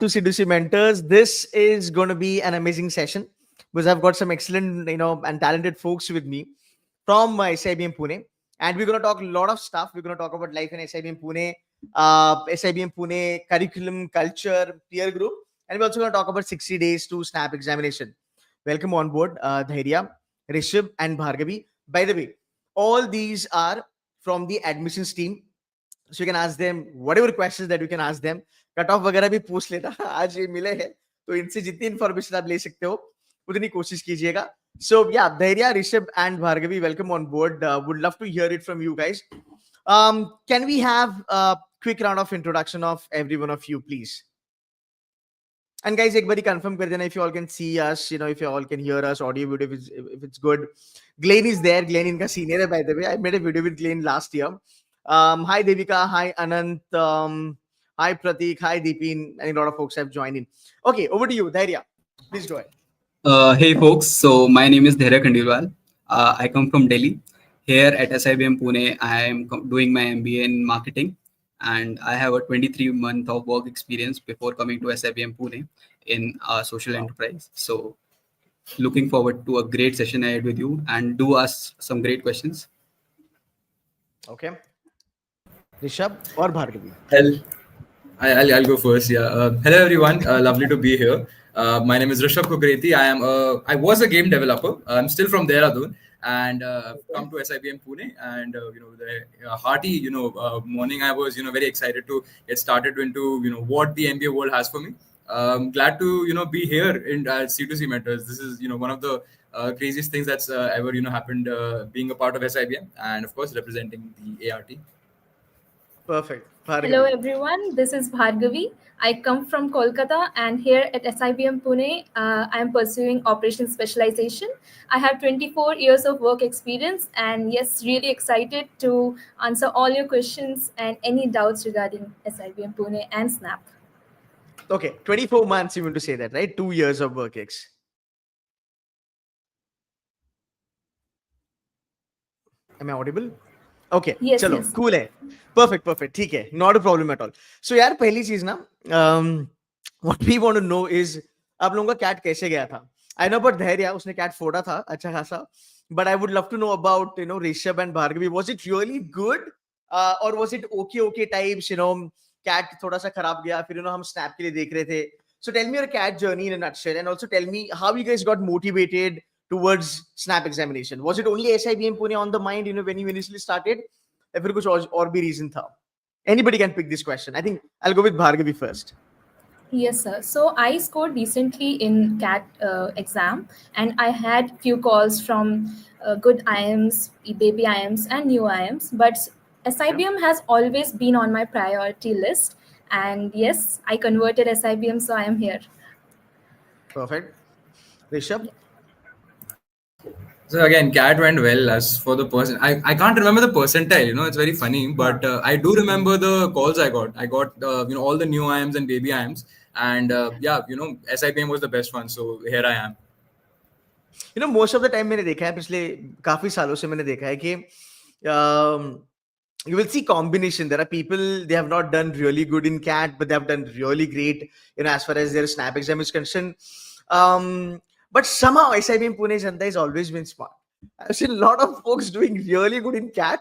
to C2C Mentors. This is going to be an amazing session because I've got some excellent, and talented folks with me from SIBM Pune. And we're going to talk a lot of stuff. We're going to talk about life in SIBM Pune, SIBM Pune curriculum, culture, peer group. And we're also going to talk about 60 days to snap examination. Welcome on board, Dhairya, Rishabh, and Bhargavi. By the way, all these are from the admissions team. So you can ask them whatever questions that you can ask them. Cut off वगैरह भी पूछ लेता आज ये मिले हैं तो इनसे जितनी इन्फॉर्मेशन आप ले सकते हो उतनी कोशिश कीजिएगा. So yeah, Dhairya, Rishabh, and Bhargavi, welcome on board. Would love to hear it from you guys. Can we have a quick round of introduction of every one of you, please? And guys, एक बारी confirm कर देना if you all can see us, if you all can hear us, audio, video, if it's good. Glenn is there. Glenn इनका senior है, by the way. I made a video with Glenn last year. Hi Devika, hi Anant, hi Pratik, hi Deepin, and a lot of folks have joined in. Okay, over to you, Dhairya. Please go ahead. Hey folks, so my name is Dhairya Khandelwal. I come from Delhi. Here at SIBM Pune, I am doing my MBA in marketing, and I have a 23-month of work experience before coming to SIBM Pune in social enterprise. So looking forward to a great session ahead with you, and do ask some great questions. Okay. Rishabh or Bhargavi? I'll go first. Yeah. Hello everyone. Lovely to be here. My name is Rishabh Kukreti. I was a game developer. I'm still from Dehradun, and I've come to SIBM Pune. And the hearty morning. I was very excited to get started into what the MBA world has for me. Glad to be here in C2C Mentors. This is one of the craziest things that's ever happened, being a part of SIBM, and of course representing the ART. Perfect. Bhargavi. Hello everyone, this is Bhargavi. I come from Kolkata, and here at SIBM Pune, I am pursuing operations specialization. I have 24 years of work experience, and yes, really excited to answer all your questions and any doubts regarding SIBM Pune and Snap. Okay, 24 months you mean to say that, right? 2 years of work ex. Am I audible? Okay, yes, चलो yes. cool है, perfect, ठीक है, not a problem at all. So यार पहली चीज ना, what we want to know is आप लोगों का कैट कैसे गया था? I know about Dhairya, उसने कैट फोड़ा था अच्छा खासा, but I would love to know about Rishabh and Bhargavi. Was it really good, or was it okay types? CAT थोड़ा सा खराब गया, फिर हम snap के लिए देख रहे थे. So tell me your cat journey in a nutshell, and also tell me how you guys got motivated towards snap examination. Was it only SIBM Pune on the mind, when you initially started? Or कुछ और भी reason था? Anybody can pick this question. I think I'll go with Bhargavi first. Yes, sir. So I scored decently in CAT exam, and I had few calls from good IIMs, baby IIMs, and new IIMs. But SIBM has always been on my priority list. And yes, I converted SIBM, so I am here. Perfect. Rishabh? So again, CAT went well. As for the person, I can't remember the percentile. It's very funny, but I do remember the calls I got. I got all the new IIMs and baby IIMs, and SIBM was the best one. So here I am. Most of the time मैंने देखा है, पिछले काफी सालों से मैंने देखा है कि you will see combination. There are people, they have not done really good in CAT, but they have done really great, as far as their snap exam is concerned. But somehow SIBM Pune Janta has always been smart. I've seen a lot of folks doing really good in CAT.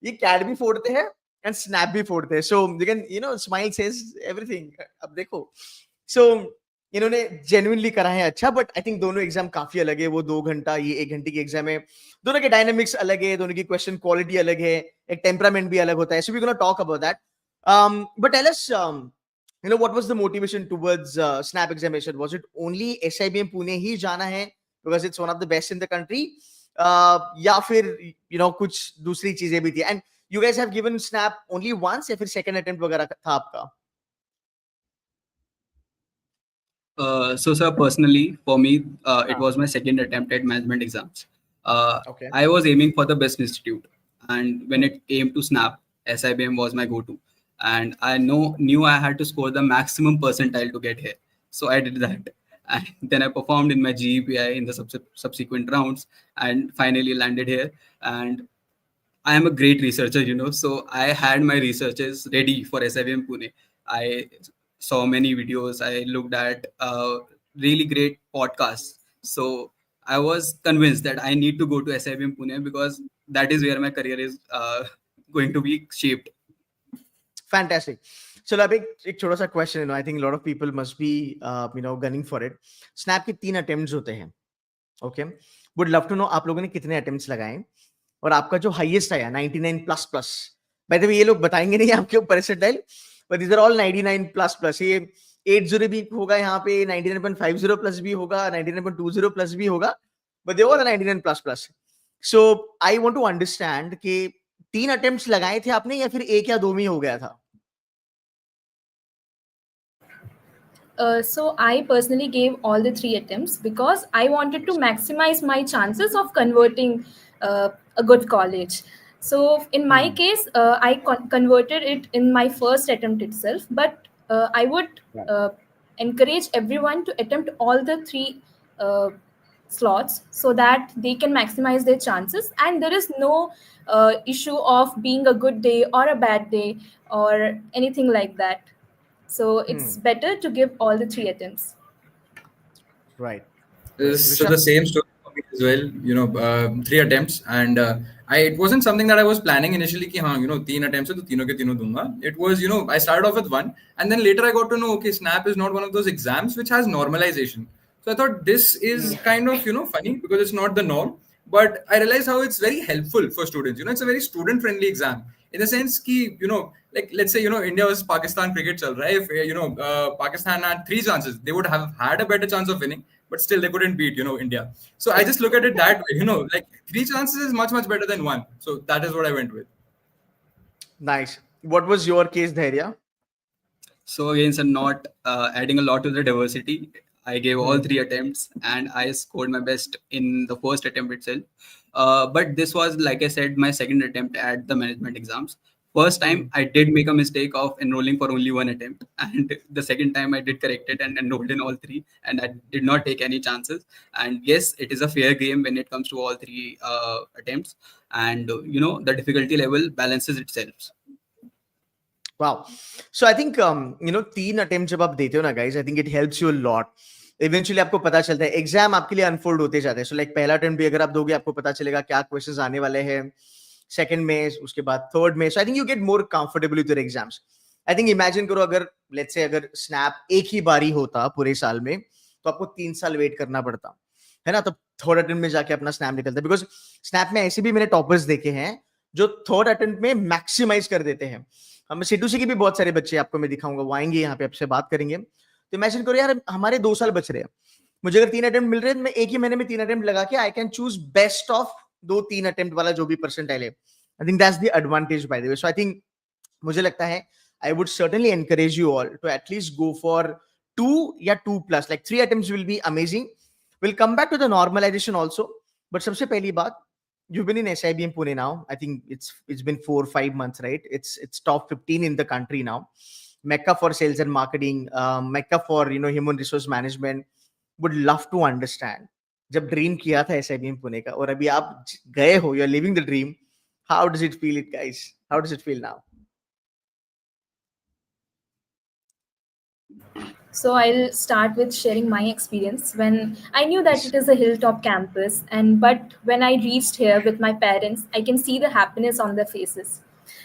ये CAT भी फोड़ते हैं and snap भी फोड़ते हैं. So you can, smile says everything. अब देखो. So इन्होंने genuinely करा है अच्छा, but I think दोनों एग्जाम काफी अलग है. वो 2 घंटा, ये 1 घंटे की एग्जाम है. दोनों के डायनामिक्स अलग है, दोनों की क्वेश्चन क्वालिटी अलग है, एक टेम्परामेंट भी अलग होता है. So we're going to talk about that. But tell us, what was the motivation towards snap examination? Was it only SIBM Pune ही जाना है because it's one of the best in the country? या फिर कुछ दूसरी चीजें भी थी? And you guys have given snap only once या फिर second attempt वगैरह था आपका? So sir, personally for me, it was my second attempt at management exams. Okay. I was aiming for the best institute, and when it came to snap, SIBM was my go-to. And I knew I had to score the maximum percentile to get here. So I did that. And then I performed in my GEPI in the subsequent rounds and finally landed here. And I am a great researcher, so I had my researches ready for SIBM Pune. I saw many videos. I looked at really great podcasts. So I was convinced that I need to go to SIBM Pune because that is where my career is going to be shaped. Fantastic. So अभी एक छोटा सा question है, I think a lot of people must be gunning for it. SNAP के 3 attempts होते हैं. Okay, would love to know आप लोगों ने कितने अटेम्प्ट्स लगाए और आपका जो हाईएस्ट आया 99 plus plus. By the way ये लोग बताएंगे नहीं आपके ऊपर percentile, but these are all 99 plus plus. ये 80 भी होगा यहाँ पे, 99.50 प्लस भी होगा, 99.20 प्लस भी होगा, but they all 99 plus plus. So I want to understand कि 3 अटेम्प्ट्स लगाए थे आपने या फिर एक या दो में हो गया था? So I personally gave all the 3 attempts because I wanted to maximize my chances of converting a good college. So in my case, I converted it in my first attempt itself. But I would encourage everyone to attempt all the 3 slots so that they can maximize their chances. And there is no issue of being a good day or a bad day or anything like that. So it's better to give all the 3 attempts. Right. So the same story for me as well. 3 attempts, and it wasn't something that I was planning initially. Ki, 3 attempts, so तीनों के तीनों दूंगा. It was, I started off with 1, and then later I got to know, okay, Snap is not one of those exams which has normalization. So I thought this is kind of, funny because it's not the norm. But I realized how it's very helpful for students. It's a very student-friendly exam. In the sense ki, like let's say, India versus Pakistan cricket chal raha hai. If, Pakistan had 3 chances, they would have had a better chance of winning, but still they couldn't beat, India. So I just look at it that way, like 3 chances is much, much better than 1. So that is what I went with. Nice. What was your case, Dhairya? So again, sir, not adding a lot to the diversity. I gave all 3 attempts and I scored my best in the first attempt itself. But this was, like I said, my second attempt at the management exams. First time I did make a mistake of enrolling for only 1 attempt, and the second time I did correct it and enrolled in all 3, and I did not take any chances. And yes, it is a fair game when it comes to all 3 attempts, and the difficulty level balances itself. Wow. So I think 3 attempts जब आप देते हो ना guys, I think it helps you a lot. Eventually आपको पता चलता है, exam आपके लिए अनफोल्ड होते जाते हैं. So like पहला अटेम्प्ट भी अगर आप दोगे, आपको पता चलेगा क्या क्वेश्चंस आने वाले हैं, सेकंड में, उसके बाद थर्ड में. So I think you get more comfortable with your exams. I think imagine करो अगर let's say अगर स्नैप एक ही बारी होता पूरे साल में, तो आपको 3 साल वेट करना पड़ता है ना. तो थर्ड अटेम्प्ट में जाके अपना स्नैप निकलता है. बिकॉज स्नैप में ऐसे भी मैंने टॉपर्स देखे हैं जो थर्ड अटेम्प्ट में मैक्सिमाइज कर देते हैं. हम C2C के भी बहुत सारे बच्चे आपको मैं दिखाऊंगा, वो आएंगे यहाँ पे आपसे बात करेंगे. तो इमेजिन करो यार, हमारे 2 साल बच रहे हैं, मुझे अगर 3 अटेम्प्ट मिल रहे हैं, मैं एक ही महीने में 3 अटेम्प्ट लगा के I can choose best of 2-3 attempt वाला जो भी परसेंटाइल है. I think that's the advantage by the way. So I think मुझे लगता है I would certainly encourage you all to at least go for 2 या 2+, like 3 attempts will be amazing. We'll come back to the normalization also, but सबसे पहली बात, you've been in SIBM Pune now. I think it's been 4-5 months, right? It's top 15 in the country now. Mecca for sales and marketing, Mecca for human resource management. Would love to understand, जब dream किया था SIBM Pune का और अभी आप गए हो, you're living the dream. How does it feel, guys? How does it feel now? So I'll start with sharing my experience when I knew that it is a hilltop campus, but when I reached here with my parents, I can see the happiness on their faces.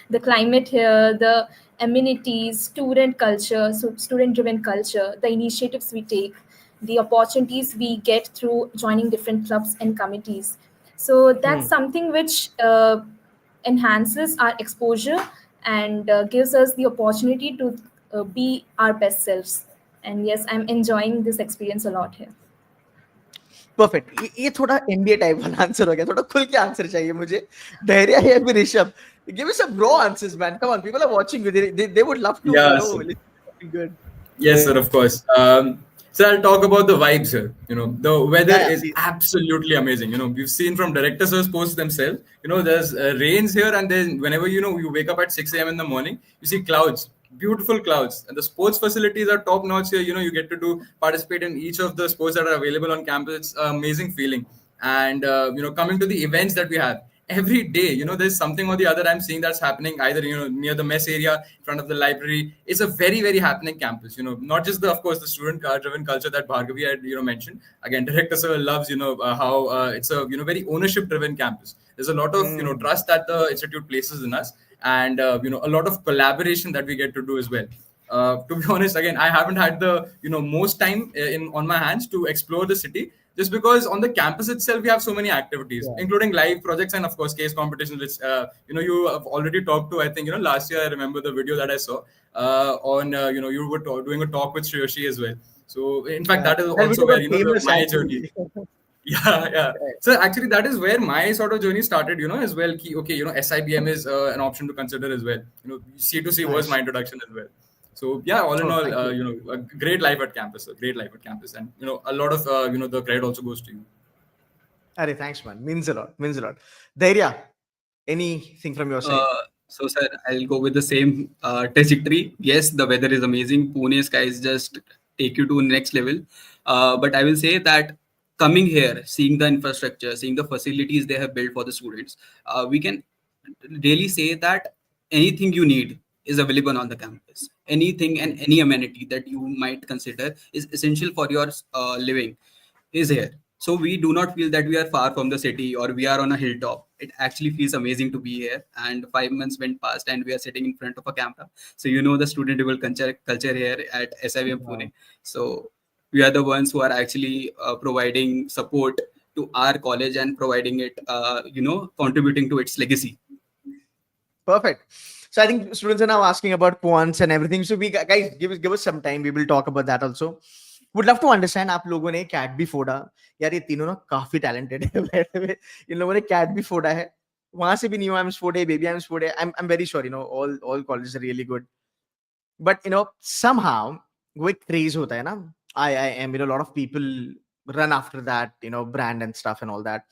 The climate here, the amenities, student culture, so student-driven culture, the initiatives we take, the opportunities we get through joining different clubs and committees. So that's something which enhances our exposure and gives us the opportunity to be our best selves. And yes, I'm enjoying this experience a lot here. Perfect. ये थोड़ा MBA type वाला answer हो गया, थोड़ा खुल के answer चाहिए मुझे. धैर्य या फिर Rishabh, give us some raw answers, man. Come on, people are watching you. They would love to know. Good. Yes, sir, of course. So I'll talk about the vibes here. The weather is absolutely amazing. We've seen from director sir's posts themselves. There's rains here, and then whenever you wake up at 6 a.m. in the morning, you see clouds. Beautiful clouds, and the sports facilities are top notch here. You get to participate in each of the sports that are available on campus. It's an amazing feeling. And coming to the events that we have, every day, there's something or the other I'm seeing that's happening either, near the mess area, in front of the library. It's a very, very happening campus, not just of course, the student driven culture that Bhargavi had, mentioned. Again, director sir loves, how it's a, very ownership driven campus. There's a lot of, trust that the institute places in us, and, a lot of collaboration that we get to do as well. To be honest, again, I haven't had the, most time on my hands to explore the city, just because on the campus itself we have so many activities, including live projects and of course case competitions, which you have already talked to. I think last year I remember the video that I saw on you were doing a talk with Shriyoshi as well. So in fact, that is also where my journey. Yeah. So actually, that is where my sort of journey started, as well. Okay, SIBM is an option to consider as well. C2C was my introduction as well. So yeah, all in all, a great life at campus, and a lot of the credit also goes to you. Arey, thanks, man. Means a lot. Dhairya, anything from your side? So, sir, I'll go with the same trajectory. Yes, the weather is amazing. Pune skies just take you to next level. But I will say that coming here, seeing the infrastructure, seeing the facilities they have built for the students, we can really say that anything you need is available on the campus. Anything and any amenity that you might consider is essential for your living is here. So we do not feel that we are far from the city or we are on a hilltop. It actually feels amazing to be here. And 5 months went past and we are sitting in front of a camera. So the student level culture here at SIBM Pune. So we are the ones who are actually providing support to our college and providing it, contributing to its legacy. Perfect. So I think students are now asking about Quants and everything. So we guys give us some time. We will talk about that also. Would love to understand. आप लोगों ने cat भी फोड़ा यार, ये तीनों ना काफी टैलेंटेड है. इन लोगों ने कैट भी फोड़ा है, वहां से भी न्यू आइम्स फोड़े, बेबी आइम्स फोड़े. I'm very sure all colleges are really good, but somehow वो एक craze होता है ना, IIM, a lot of people run after that brand and stuff and all that.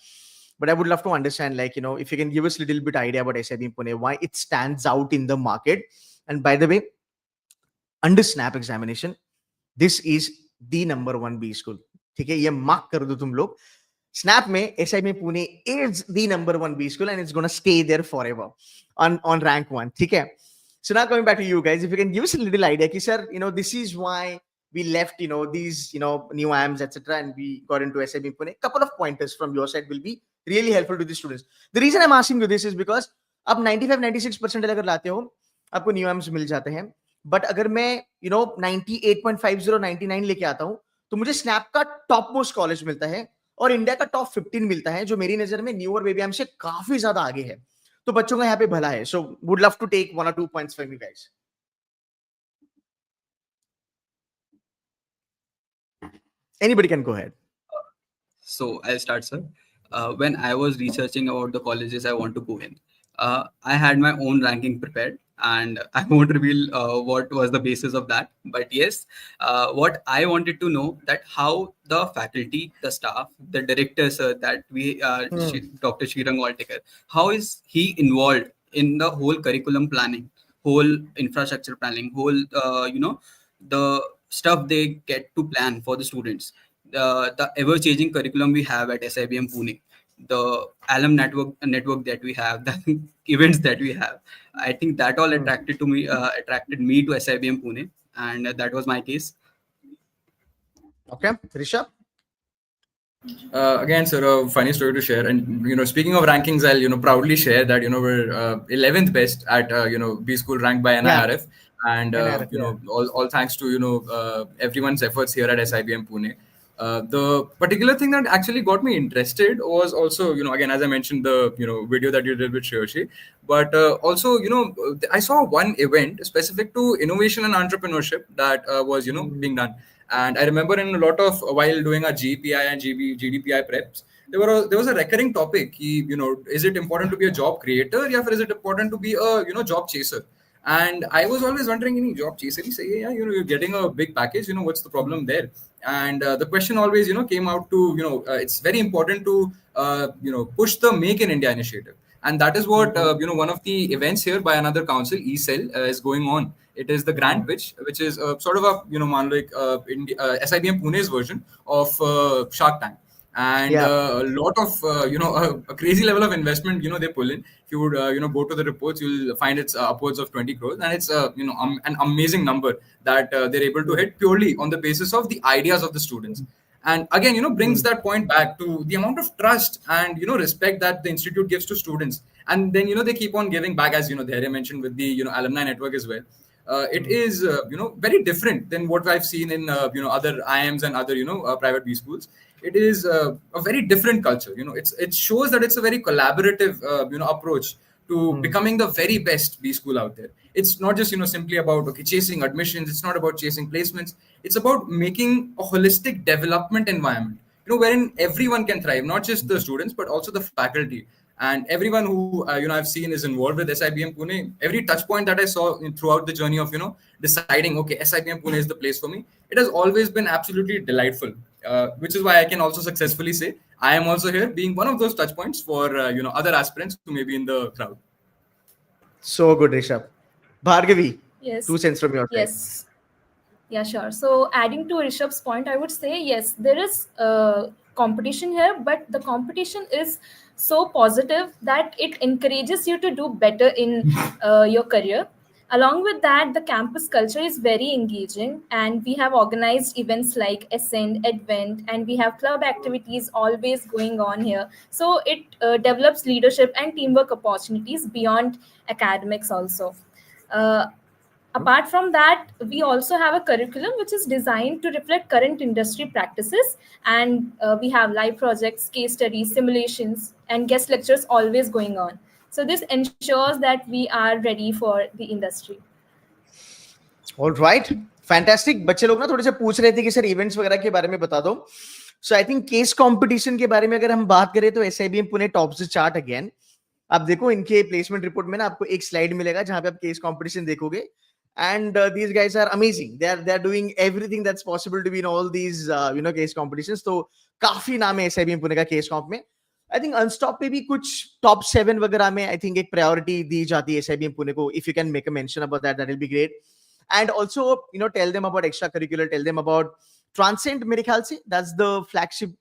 But I would love to understand, like, if you can give us a little bit idea about SIBM Pune, why it stands out in the market. And by the way, under snap examination, this is the number 1 B school. ठीक है, ये mark कर दो तुम लोग. Snap में SIBM Pune is the number 1 B school and it's gonna stay there forever on rank 1. ठीक है. So now coming back to you guys, if you can give us a little idea, कि sir, this is why we left, these, new IIMs, etc., and we got into SIBM Pune. A couple of pointers from your side will be really helpful to the students. The reason I'm asking you this is because आप 95-96% अगर लाते हो, आपको new IIMs मिल जाते हैं. But अगर मैं 98.50 99 लेके आता हूँ, तो मुझे स्नैप का टॉप मोस्ट कॉलेज मिलता है और इंडिया का टॉप 15 मिलता है, जो मेरी नजर में न्यू और बेबी आइम से काफी ज्यादा आगे है. तो बच्चों का यहाँ पे भला है. So would love to take 1 or 2 points from you guys. Anybody can go ahead. So I'll start, sir. When I was researching about the colleges I want to go in, I had my own ranking prepared, and I won't reveal what was the basis of that. But yes, what I wanted to know that how the faculty, the staff, the directors that we, Dr. Shirang Waltekar, how is he involved in the whole curriculum planning, whole infrastructure planning, whole the stuff they get to plan for the students, the ever-changing curriculum we have at SIBM Pune, the alum network that we have, the events that we have. I think that all attracted me to SIBM Pune, and that was my case. Okay, Rishabh. Again, sir, a funny story to share. And speaking of rankings, I'll proudly share that we're 11th best at B school ranked by NIRF. Yeah. And NIRF, all thanks to everyone's efforts here at SIBM Pune. The particular thing that actually got me interested was also, again, as I mentioned, the video that you did with Shriyoshi, but also I saw one event specific to innovation and entrepreneurship that was being done. And I remember in a lot of, while doing our GPI and GDPI preps, there was a recurring topic. Is it important to be a job creator, or is it important to be a job chaser? And I was always wondering, any job chaser, you're getting a big package, what's the problem there? And the question always, came out to, it's very important to, push the Make in India initiative. And that is what, one of the events here by another council, eCell, is going on. It is the Grand Pitch, which is sort of a, SIBM Pune's version of Shark Tank. and a lot of a crazy level of investment they pull in. If you would go to the reports, you'll find it's upwards of 20 crores, and it's an amazing number that they're able to hit purely on the basis of the ideas of the students. And again, brings that point back to the amount of trust and respect that the institute gives to students. And then they keep on giving back, as Dhairya mentioned, with the alumni network as well. It is very different than what I've seen in other IIMs and other private B schools. It is a very different culture. It shows that it's a very collaborative approach to becoming the very best B school out there. It's not just simply about chasing admissions. It's not about chasing placements. It's about making a holistic development environment, wherein everyone can thrive, not just the students but also the faculty. And everyone who I've seen is involved with SIBM Pune. Every touch point that I saw throughout the journey of deciding, okay, SIBM Pune is the place for me, it has always been absolutely delightful. Which is why I can also successfully say I am also here, being one of those touch points for other aspirants who may be in the crowd. So good, Rishabh. Bhargavi, Yes. 2 cents from your side. Yes. Yeah, sure. So adding to Rishabh's point, I would say, yes, there is competition here, but the competition is so positive that it encourages you to do better in your career. Along with that, the campus culture is very engaging, and we have organized events like Ascend, Advent, and we have club activities always going on here. So it develops leadership and teamwork opportunities beyond academics also. Apart from that, we also have a curriculum which is designed to reflect current industry practices, and we have live projects, case studies, simulations, and guest lectures always going on. So this ensures that we are ready for the industry. All right, fantastic. बच्चे लोग ना थोड़े से पूछ रहे थे कि sir events वगैरह के बारे में बता दो. So I think case competition के बारे में अगर हम बात करें तो SIBM Pune tops the chart again. आप देखो इनके प्लेसमेंट रिपोर्ट में ना आपको एक स्लाइड मिलेगा जहां पे आप केस कंपटीशन देखोगे. And these guys are amazing. They're doing everything that's possible to be in all these case competitions. तो काफी नाम है SIBM पुणे का केस कॉम्प में. I think अनस्टॉप पे भी कुछ टॉप 7 वगैरह में I think एक प्रायोरिटी दी जाती है SIBM पुणे को. If you can make a mention about that, that will be great. And also tell them about extracurricular, tell them about Transcend. मेरे ख्याल से that's the flagship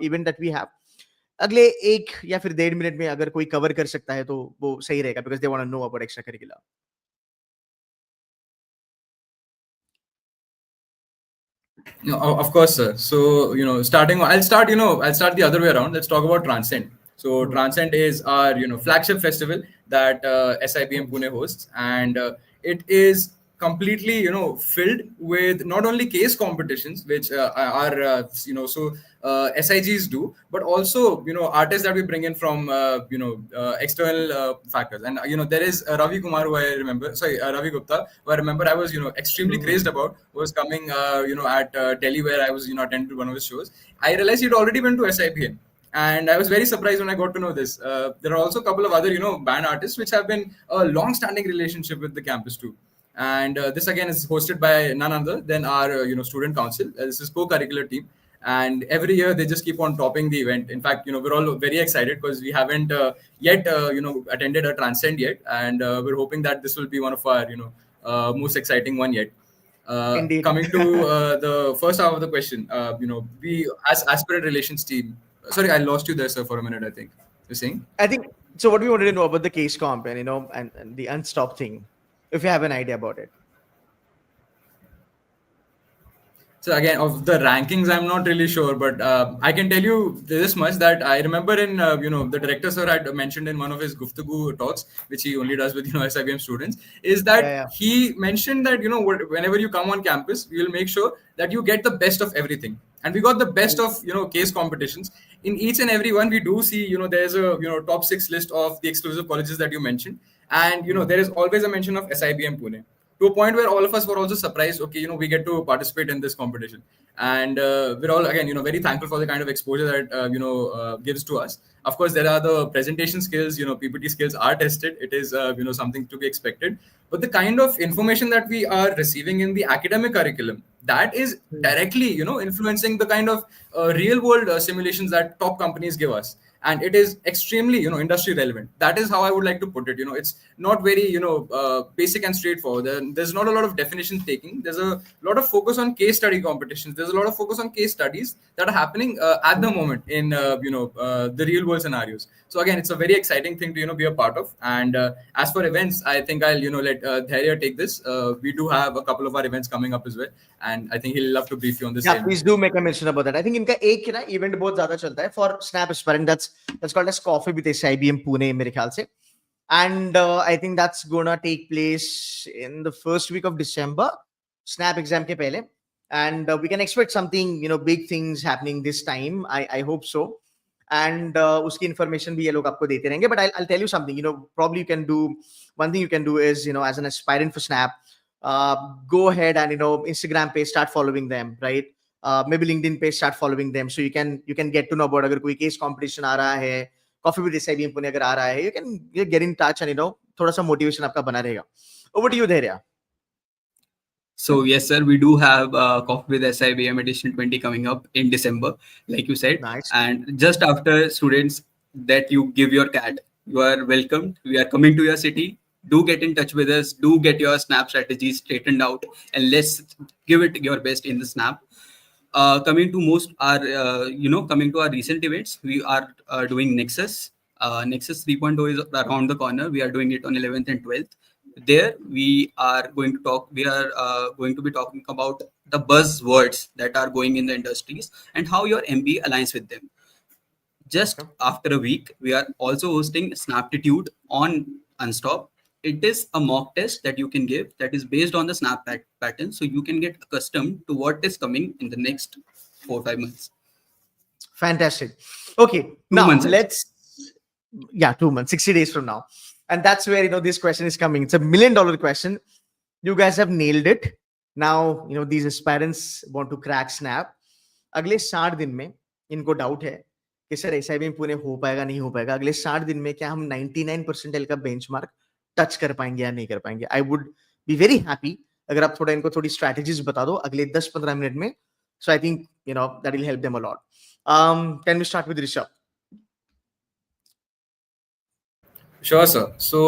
event that we have. अगले 1 या फिर 1.5 minute में अगर कोई कवर कर सकता है तो वो सही रहेगा, because they want to know about extracurricular. Of course, sir. So, I'll start the other way around. Let's talk about Transcend. So, Transcend is our, flagship festival that SIBM Pune hosts, and it is completely, filled with not only case competitions, which are, SIGs do, but also, artists that we bring in from, external factors. And, there is Ravi Kumar, who I remember, Ravi Gupta, who I remember I was, extremely crazed about, who was coming, at Delhi, where I was, attending to one of his shows. I realized he'd already been to SIBM. And I was very surprised when I got to know this. There are also a couple of other, band artists which have been a long-standing relationship with the campus too. And this again is hosted by none other than our student council. This is co-curricular team, and every year they just keep on topping the event. In fact, we're all very excited because we haven't yet attended a Transcend yet, and we're hoping that this will be one of our most exciting one yet. Indeed. Coming to the first half of the question, we as aspirant relations team. Sorry, I lost you there, sir, for a minute. I think you're saying. I think so. What we wanted to know about the case comp and and the unstop thing, if you have an idea about it. So again, of the rankings, I'm not really sure, but I can tell you this much, that I remember in the director sir had mentioned in one of his Guftagu talks, which he only does with SIBM students, is that he mentioned that whenever you come on campus, we will make sure that you get the best of everything. And we got the best of case competitions. In each and every one, we do see there's a top 6 list of the exclusive colleges that you mentioned, and there is always a mention of SIBM Pune, to a point where all of us were also surprised. Okay, we get to participate in this competition, and we're all again very thankful for the kind of exposure that gives to us. Of course, there are the presentation skills, PPT skills are tested. It is something to be expected, but the kind of information that we are receiving in the academic curriculum, that is directly influencing the kind of real world simulations that top companies give us. and it is extremely, industry relevant. That is how I would like to put it. It's not very, basic and straightforward. There's not a lot of definition taking. There's a lot of focus on case study competitions. There's a lot of focus on case studies that are happening at the moment in the real world scenarios. So again, it's a very exciting thing to be a part of. And as for events, I think I'll let Dhairya take this. We do have a couple of our events coming up as well, and I think he'll love to brief you on the Yeah, same. please do make a mention about that. I think इनका एक ना event बहुत ज़्यादा चलता है for Snap aspirant. That's called as Coffee with SIBM Pune मेरे ख्याल से. And I think that's gonna take place in the first week of December, Snap exam के पहले. And we can expect something, big things happening this time. I hope so. And उसकी information भी ये लोग आपको देते रहेंगे. But I'll tell you something. Probably you can do one thing. You can do is as an aspirant for Snap, go ahead and Instagram page start following them, right? Maybe LinkedIn page start following them, so you can get to know about अगर कोई case competition आ रहा है, Coffee with SIBM Pune अगर आ रहा है, you can get in touch and थोड़ा सा motivation आपका बना रहेगा. Over to you, Dhairya. So yes, sir, we do have Coffee with SIBM Edition 20 coming up in December, like you said. Nice. And just after students that you give your CAT, you are welcomed. We are coming to your city. Do get in touch with us. Do get your Snap strategies straightened out, and let's give it your best in the Snap. Coming to our recent events, we are doing Nexus. Nexus 3.0 is around the corner. We are doing it on 11th and 12th. There we are going to talk. We are going to be talking about the buzzwords that are going in the industries and how your MBA aligns with them. Just after a week, we are also hosting Snaptitude on Unstop. It is a mock test that you can give that is based on the Snap pattern, so you can get accustomed to what is coming in the next 4-5 months. Fantastic. Okay, now 2 months. 2 months, 60 days from now. And that's where this question is coming. It's $1 million question. You guys have nailed it. Now these aspirants want to crack Snap. अगले 60 दिन में इनको doubt है कि sir SIBM Pune हो पाएगा नहीं हो पाएगा. अगले 60 दिन में क्या हम 99 परसेंटाइल का बेंचमार्क टच कर पाएंगे या नहीं कर पाएंगे. I would be very happy अगर आप इनको थोड़ी स्ट्रैटेजीज बता दो अगले 10-15 मिनट में. So I think that will help them a lot. Can we start with Rishabh? Sure, sir. So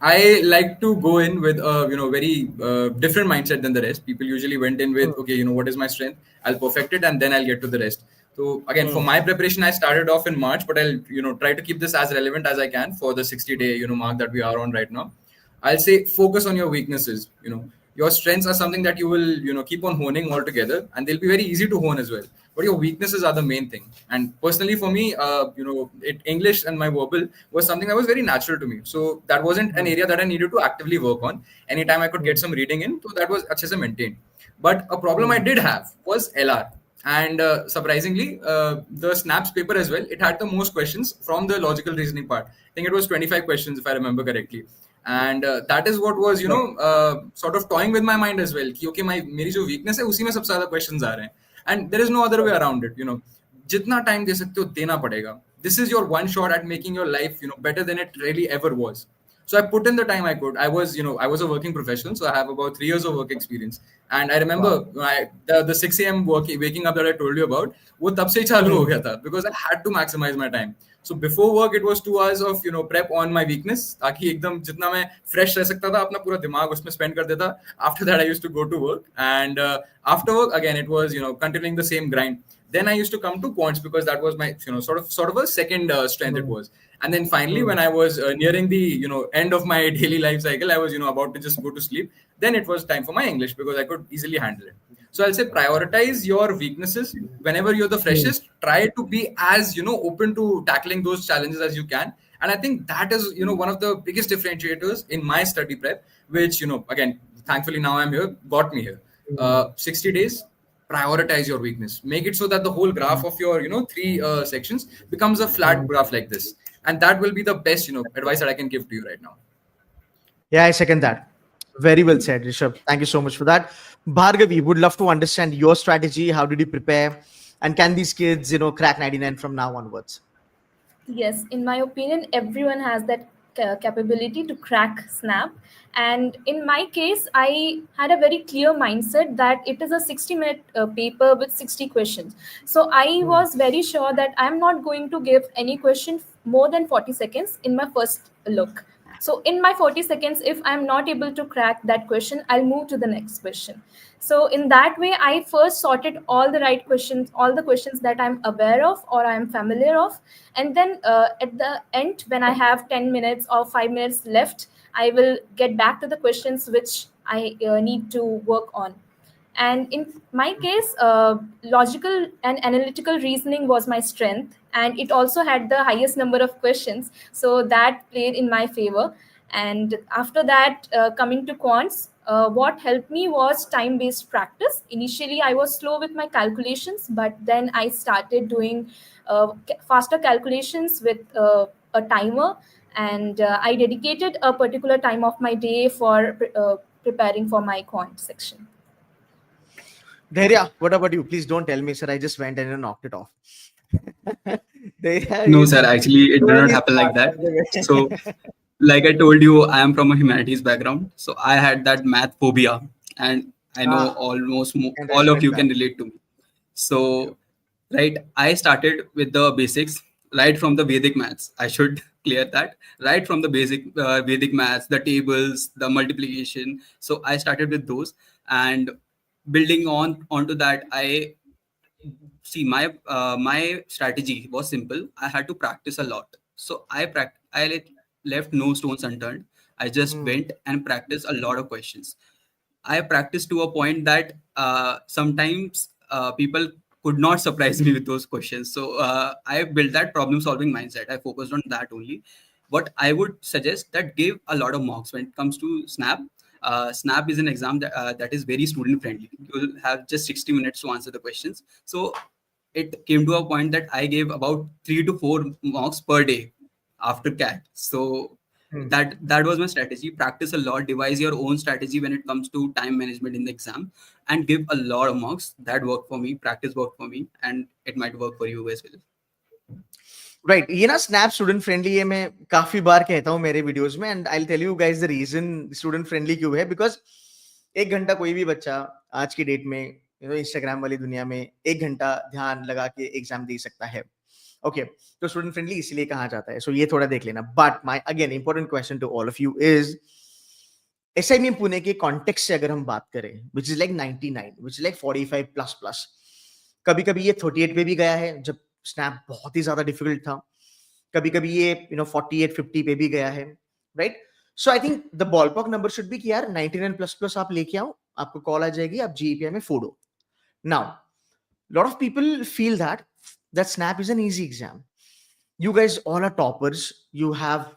I like to go in with a very different mindset than the rest. People usually went in with okay, what is my strength? I'll perfect it and then I'll get to the rest. So again, for my preparation, I started off in March, but I'll try to keep this as relevant as I can for the 60-day mark that we are on right now. I'll say focus on your weaknesses. Your strengths are something that you will keep on honing altogether, and they'll be very easy to hone as well. But your weaknesses are the main thing. And personally, for me, English and my verbal was something that was very natural to me. So that wasn't an area that I needed to actively work on. Anytime I could get some reading in, so that was अच्छे से maintained. But a problem I did have was LR. And surprisingly, the Snaps paper as well, it had the most questions from the logical reasoning part. I think it was 25 questions, if I remember correctly. And that is what was, sort of toying with my mind as well. कि okay, मेरी जो weakness है, उसी में सबसे ज़्यादा questions आ रहे हैं. And there is no other way around it. जितना time दे सकते हो देना पड़ेगा. This is your one shot at making your life, better than it really ever was. So I put in the time I could. I was a working professional, so I have about 3 years of work experience. And I remember the 6 a.m. waking up that I told you about, वो तब से ही चालू हो गया था because I had to maximize my time. So before work, it was 2 hours of prep on my weakness, ताकि एकदम जितना मैं fresh रह सकता था, अपना पूरा दिमाग उसमें spend कर देता. After that, I used to go to work, and after work again, it was continuing the same grind. Then I used to come to Quants because that was my sort of a second strength it was. And then finally, when I was nearing the end of my daily life cycle, I was about to just go to sleep. Then it was time for my English because I could easily handle it. So I'll say prioritize your weaknesses. Whenever you're the freshest, try to be as open to tackling those challenges as you can. And I think that is one of the biggest differentiators in my study prep, which again, thankfully now I'm here, got me here. 60 days. Prioritize your weakness. Make it so that the whole graph of your 3 sections becomes a flat graph like this. And that will be the best advice that I can give to you right now. Yeah, I second that. Very well said, Rishabh. Thank you so much for that. Bhargavi, would love to understand your strategy. How did you prepare? And can these kids crack 99 from now onwards? Yes, in my opinion, everyone has that capability to crack Snap. And in my case, I had a very clear mindset that it is a 60-minute paper with 60 questions. So I was very sure that I'm not going to give any question more than 40 seconds in my first look. So in my 40 seconds, if I'm not able to crack that question, I'll move to the next question. So in that way, I first sorted all the right questions, all the questions that I'm aware of or I'm familiar of. And then at the end, when I have 10 minutes or 5 minutes left, I will get back to the questions which I need to work on. And in my case, logical and analytical reasoning was my strength, and it also had the highest number of questions. So that played in my favor. And after that, coming to quants, what helped me was time based practice. Initially, I was slow with my calculations, but then I started doing faster calculations with a timer. And I dedicated a particular time of my day for preparing for my quant section. Dhairya, what about you? Please don't tell me, sir. I just went and knocked it off. Dhairya No, is sir. Actually, it did not really happen like smart, that. by the way. So, like I told you, I am from a humanities background. So I had that math phobia, and I know Ah, almost and all of respect you that. can relate to me. So, right, I started with the basics right from the Vedic maths. I should clear that right from the basic Vedic maths, the tables, the multiplication. So I started with those, and building on onto that, I see my strategy was simple. I had to practice a lot. So left no stones unturned. I just Hmm. went and practiced a lot of questions. I practiced to a point that sometimes people could not surprise me with those questions. So I built that problem solving mindset. I focused on that only. What I would suggest that give a lot of mocks when it comes to Snap. Snap is an exam that is very student friendly. You will have just 60 minutes to answer the questions. So it came to a point that I gave about 3 to 4 mocks per day after CAT. So Hmm. that was my strategy. Practice a lot, devise your own strategy when it comes to time management in the exam, and give a lot of mocks. That worked for me. Practice worked for me, and it might work for you as well. Right ये ना snap student friendly है मैं काफी बार कहता हूँ मेरे videos में and I tell you guys the reason student friendly क्यों है बिकॉज 1 घंटा कोई भी बच्चा आज की डेट में इंस्टाग्राम वाली दुनिया में 1 घंटा ध्यान लगा के एग्जाम दे सकता है ओके तो स्टूडेंट फ्रेंडली इसलिए कहा जाता है सो ये थोड़ा देख लेना but my again important question to all of you is SIBM Pune के कॉन्टेक्स्ट से अगर हम बात करें which is like 99 which is like 45 plus plus कभी कभी ये 38 पे भी गया है जब स्नैप बहुत ही ज्यादा डिफिकल्ट था कभी कभी ये 48 50 पे भी गया है right so I think the ballpark number should be कि यार 99 प्लस प्लस आप लेके आओ आपको कॉल आ जाएगी आप जीपीआई में फोड़ो now lot of people feel that snap is an easy exam you guys all are toppers you have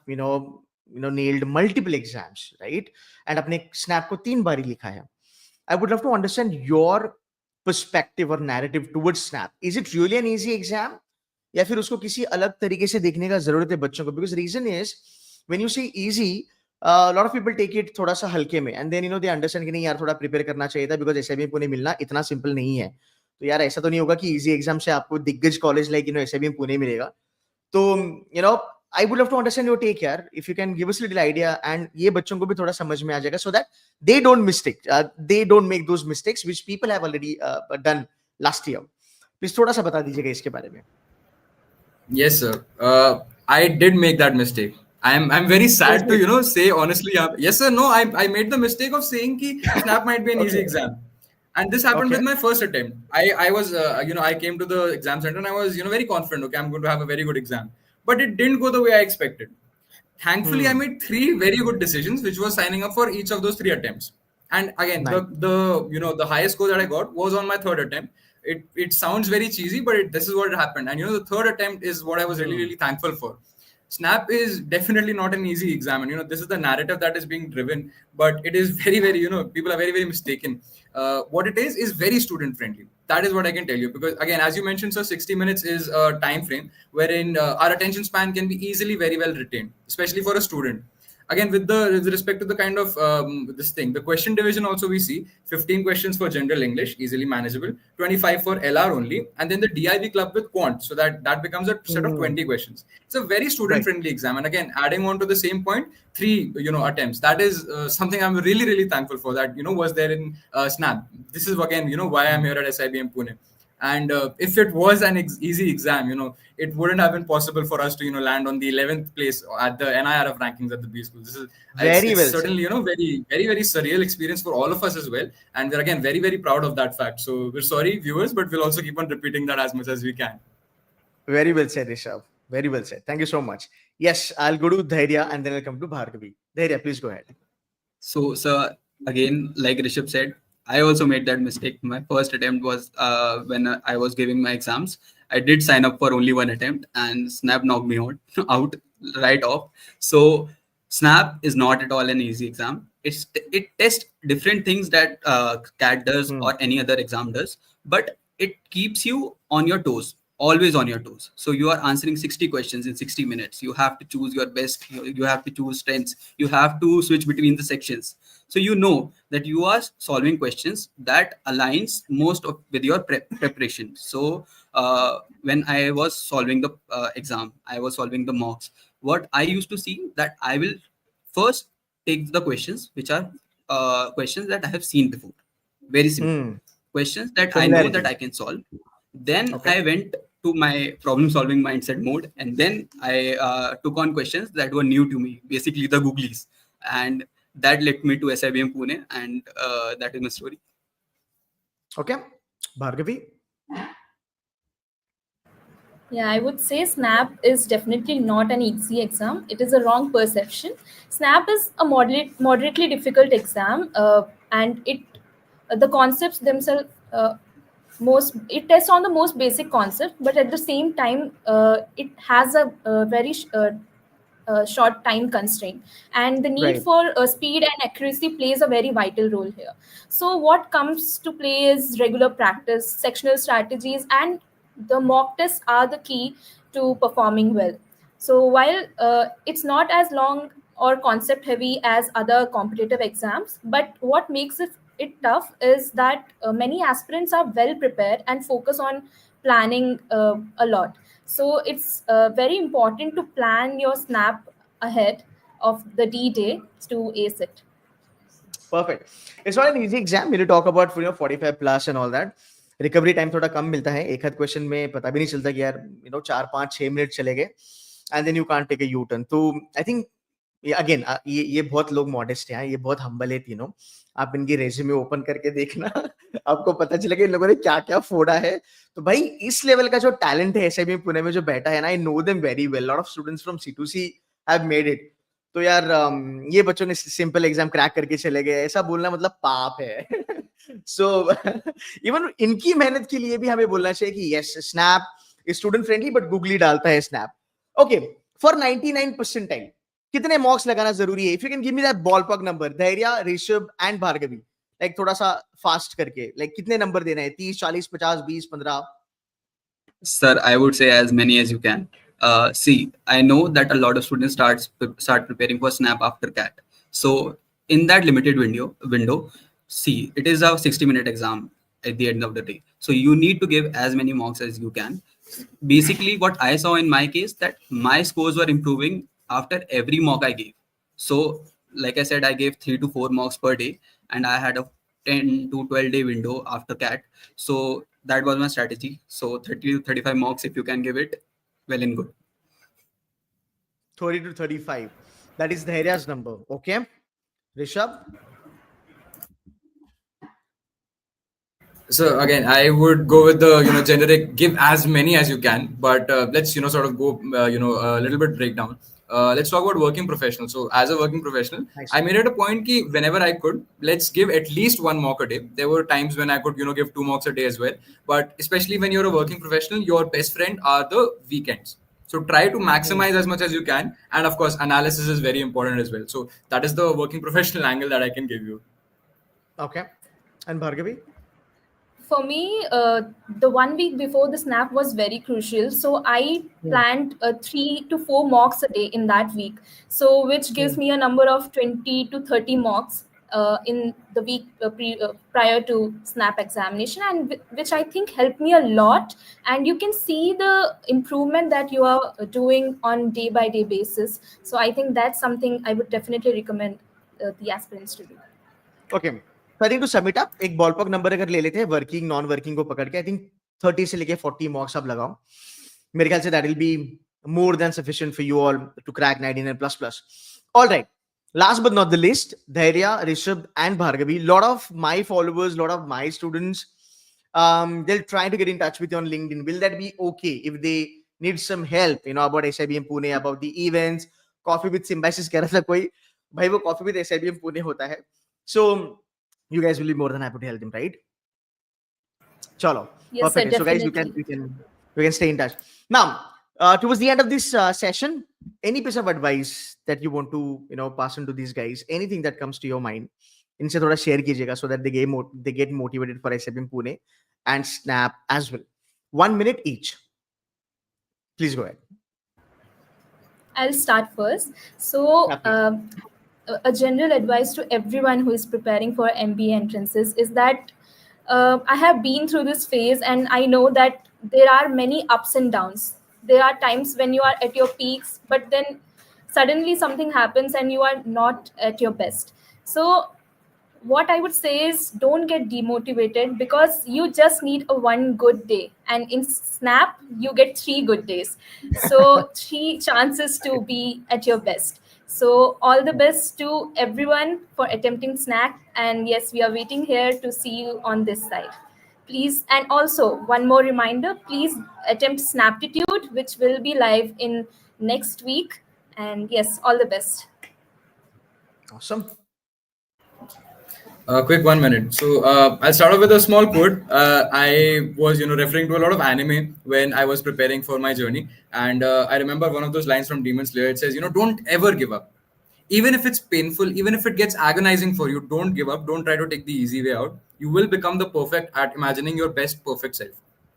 nailed multiple exams right and apne snap ko 3 बार ही लिखा है I would love to understand your perspective or narrative towards snap is it really an easy exam या फिर उसको किसी अलग तरीके से देखने का जरूरत है बच्चों को because reason is when you say easy lot of people take it थोड़ा सा हल्के में एंड देन दे अंडरस्टैंड कि नहीं यार थोड़ा प्रिपेयर करना चाहिए था बिकॉज एसआईबीएम पुणे मिलना इतना सिंपल नहीं है तो यार ऐसा तो नहीं होगा कि इजी एग्जाम से आपको दिग्गज कॉलेज लाइक एसआईबीएम पुणे मिलेगा तो I would love to understand your take यार if you can give us little idea and ये बच्चों को भी थोड़ा समझ में आ जाएगा so that they don't make those mistakes which people have already done last year please थोड़ा सा बता दीजिएगा इसके बारे में Yes, sir. I did make that mistake. I'm very sad to say honestly. Yes, sir. No, I made the mistake of saying ki Snap might be an easy Okay. exam, and this happened Okay. with my first attempt. I was I came to the exam center and I was very confident. Okay, I'm going to have a very good exam, but it didn't go the way I expected. Thankfully, I made 3 very good decisions, which was signing up for each of those 3 attempts. And again, Nice. the highest score that I got was on my 3rd attempt. It sounds very cheesy, but this is what happened. And the 3rd attempt is what I was really thankful for. Snap is definitely not an easy exam, and this is the narrative that is being driven, but it is very, very people are very, very mistaken. What it is very student friendly. That is what I can tell you, because again, as you mentioned, so 60 minutes is a time frame wherein our attention span can be easily very well retained, especially for a student. again, with respect to the kind of this thing, the question division also we see 15 questions for general English, easily manageable, 25 for LR only, and then the DIB club with Quants, so that becomes a set of 20 questions. It's a very student-friendly exam, and again, adding on to the same point, 3 attempts. That is something I'm really really thankful for. That was there in Snap. This is again why I'm here at SIBM Pune. And if it was an easy exam, it wouldn't have been possible for us to land on the 11th place at the NIRF rankings at the B school. This is it's certainly very very very surreal experience for all of us as well, and we're again very very proud of that fact. So we're sorry viewers, but we'll also keep on repeating that as much as we can. Very well said, Rishabh. Very well said. Thank you so much. Yes, I'll go to Dhairya and then I'll come to Bhargavi. Dhairya, please go ahead. So again, like Rishabh said, I also made that mistake. My first attempt was when I was giving my exams. I did sign up for only one attempt, and Snap knocked me out right off. So Snap is not at all an easy exam. It tests different things that CAT does or any other exam does, but it keeps you on your toes, always on your toes. So you are answering 60 questions in 60 minutes. You have to choose your best. You have to choose strengths. You have to switch between the sections. So you know that you are solving questions that aligns most with your preparation. So when I was solving the exam, I was solving the mocks. What I used to see that I will first take the questions which are questions that I have seen before. Very simple questions that I know that I can solve. Then I went to my problem-solving mindset mode, and then I took on questions that were new to me, basically the Googlies, and that led me to SIBM Pune, and that is my story. Okay, Bhargavi. Yeah, I would say Snap is definitely not an easy exam. It is a wrong perception. Snap is a moderately difficult exam, and the concepts themselves it tests on the most basic concept, but at the same time, it has a very short time constraint, and the need for speed and accuracy plays a very vital role here. So what comes to play is regular practice, sectional strategies, and the mock tests are the key to performing well. So while it's not as long or concept heavy as other competitive exams, but what makes it tough is that many aspirants are well prepared and focus on planning a lot. So it's very important to plan your Snap ahead of the D-Day to ace it. Perfect. It's not an easy exam. We'll talk about 45 plus and all that. Recovery time थोड़ा कम मिलता है. एक आध question में पता भी नहीं चलता कि यार 4-5-6 मिनट चले गए, and then you can't take a U turn. तो आई थिंक अगेन ये बहुत लोग मॉडेस्ट हैं, ये बहुत हम्बल है तीनों. आप इनकी रेज्यूमे ओपन करके देखना, आपको पता चलेगा इन लोगों ने क्या क्या फोड़ा है. तो भाई इस लेवल का जो टैलेंट है एसआईबीएम पुणे में जो बैठा है ना, I know them very well. Lot of students from C2C have made it. तो यार ये बच्चों ने सिंपल एग्जाम क्रैक करके चले गए, ऐसा बोलना मतलब पाप है. सो इवन इनकी मेहनत के लिए भी हमें बोलना चाहिए कि yes, snap is student friendly, but googly डालता है स्नैप. ओके, फॉर 99 परसेंटाइल कितने मॉक्स लगाना जरूरी है? If you can give me that ballpark number, धैर्य, ऋषभ एंड भार्गवी, लाइक थोड़ा सा फास्ट करके, लाइक कितने नंबर देना है? 30, 40, 50, 20, 15? Sir, I would say as many as you can. See, I know that a lot of students start preparing for Snap after CAT. So in that limited window, see, it is a 60-minute exam at the end of the day. So you need to give as many mocks as you can. Basically, what I saw in my case, that my scores were improving after every mock I gave. So like I said, I gave 3 to 4 mocks per day, and I had a 10 to 12 day window after CAT. So that was my strategy. So 30 to 35 mocks, if you can give it, well and good. 30 to 35. That is Dhairya's number. Okay. Rishabh? So again, I would go with the generic, give as many as you can, but let's sort of go a little bit breakdown. Let's talk about working professional. So as a working professional, I made it a point that whenever I could, let's give at least 1 mock a day. There were times when I could give 2 mocks a day as well, but especially when you're a working professional, your best friend are the weekends. So try to maximize as much as you can, and of course analysis is very important as well. So that is the working professional angle that I can give you. Okay. And Bhargavi? For me, the 1 week before the snap was very crucial. So I planned 3 to 4 mocks a day in that week. So which gives me a number of 20 to 30 mocks in the week prior to snap examination, and which I think helped me a lot. And you can see the improvement that you are doing on day by day basis. So I think that's something I would definitely recommend the aspirants to do. Okay, I think to submit up एक ballpark number अगर ले लेते हैं working non working को पकड़ के, I think 30 से लेके 40 मॉक्स आप लगाओ. मेरे ख्याल से that will be more than sufficient for you all to crack 99 plus plus. Alright, last but not the least, Dhairya, Rishabh and Bhargavi, lot of my followers, lot of my students, they'll try to get in touch with you on LinkedIn. Will that be okay if they need some help, you know, about SIBM Pune, about the events? Coffee with Symbiosis कह रहा था कोई, भाई वो coffee with SIBM Pune होता है. So you guys will be more than happy to help them, right? Chalo. Yes, Perfect. sir, So guys, we can stay in touch. Now, towards the end of this session, any piece of advice that you want to, you know, pass on to these guys, anything that comes to your mind, इनसे थोड़ा share कीजिएगा so that they get motivated for SIBM Pune and Snap as well. 1 minute each. Please go ahead. I'll start first. So, a general advice to everyone who is preparing for MBA entrances is that I have been through this phase, and I know that there are many ups and downs. There are times when you are at your peaks, but then suddenly something happens and you are not at your best. So what I would say is don't get demotivated, because you just need a one good day, and in Snap you get 3 good days. So 3 chances to be at your best. So all the best to everyone for attempting Snap, and yes, we are waiting here to see you on this side. Please, and also one more reminder, please attempt Snaptitude, which will be live in next week. And yes, all the best. Awesome. Quick 1 minute. So I'll start off with a small quote. I was, referring to a lot of anime when I was preparing for my journey, and I remember one of those lines from Demon Slayer. It says, don't ever give up, even if it's painful, even if it gets agonizing for you. Don't give up. Don't try to take the easy way out. You will become the perfect at imagining your best perfect self.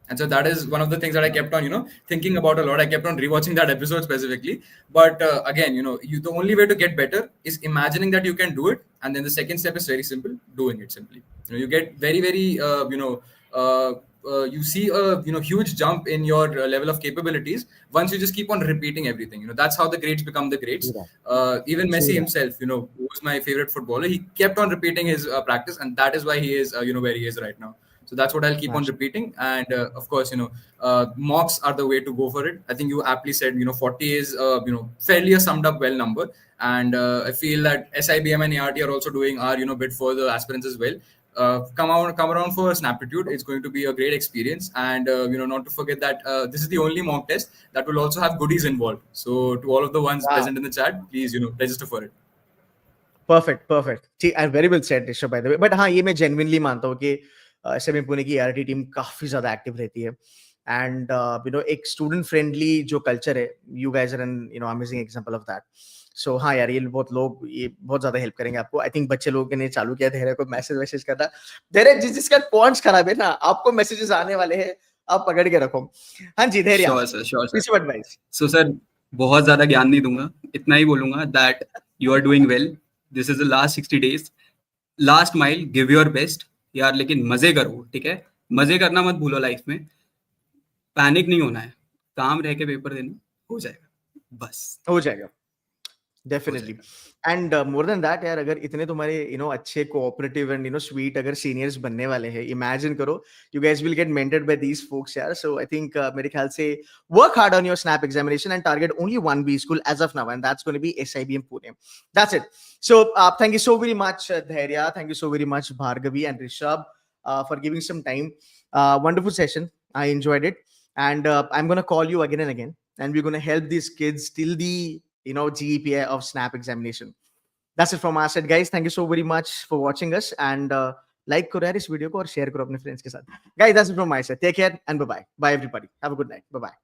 And so that is one of the things that I kept on, thinking about a lot. I kept on rewatching that episode specifically. But again, the only way to get better is imagining that you can do it. And then the second step is very simple: doing it simply. You get very, very, you see a huge jump in your level of capabilities once you just keep on repeating everything. That's how the greats become the greats. Even Messi himself, who was my favorite footballer, he kept on repeating his practice, and that is why he is, where he is right now. So that's what I'll keep on repeating. And of course, mocks are the way to go for it. I think you aptly said, 40 is, fairly a summed up well number. And I feel that SIBM and ART are also doing our, bit for the aspirants as well. Come around for Snaptitude. It's going to be a great experience. And, not to forget that this is the only mock test that will also have goodies involved. So to all of the ones present in the chat, please, register for it. Perfect. And very well said, Rishabh, by the way. But हाँ, ये मैं genuinely मानता हूँ कि SIBM Pune की ART team काफी ज्यादा active रहती है, एंड एक स्टूडेंट फ्रेंडली जो कल्चर है, you guys are an amazing example of that. So हाँ यार, ये बहुत ज्यादा हेल्प करेंगे आपको. आई थिंक बच्चे लोगों ने चालू किया धैर्य को मैसेज करना. धैर्य जिसका क्वांट्स खराब है ना, आपको मैसेजेस आने वाले हैं, आप पकड़ के रखो. हाँ जी धैर्य, piece of advice. So sir, बहुत ज्यादा ज्ञान नहीं दूंगा, इतना ही बोलूंगा that you are doing well. This is the last 60 days, last mile, give your best यार. लेकिन मजे करो, ठीक है? मजे करना मत भूलो लाइफ में. पैनिक नहीं होना है, काम रह के पेपर देना, हो जाएगा, बस हो जाएगा definitely. And more than that यार, अगर इतने तुम्हारे अच्छे कोऑपरेटिव एंड स्वीट अगर सीनियर्स बनने वाले हैं, इमेजिन करो you guys will get mentored by these folks यार. सो आई थिंक मेरे ख्याल से work hard on your SNAP examination and target only one B school as of now, and that's going to be SIBM Pune. That's it. So thank you so very much Dhairya, thank you so very much Bhargavi and Rishabh for giving some time. Wonderful session, I enjoyed it, and I'm going to call you again and again, and we're going to help these kids till the GEPA of Snap examination. That's it from our side, guys. Thank you so very much for watching us, and like करो यार इस video को और share करो अपने friends के साथ. Guys, that's it from my side. Take care and bye bye. Bye everybody. Have a good night. Bye bye.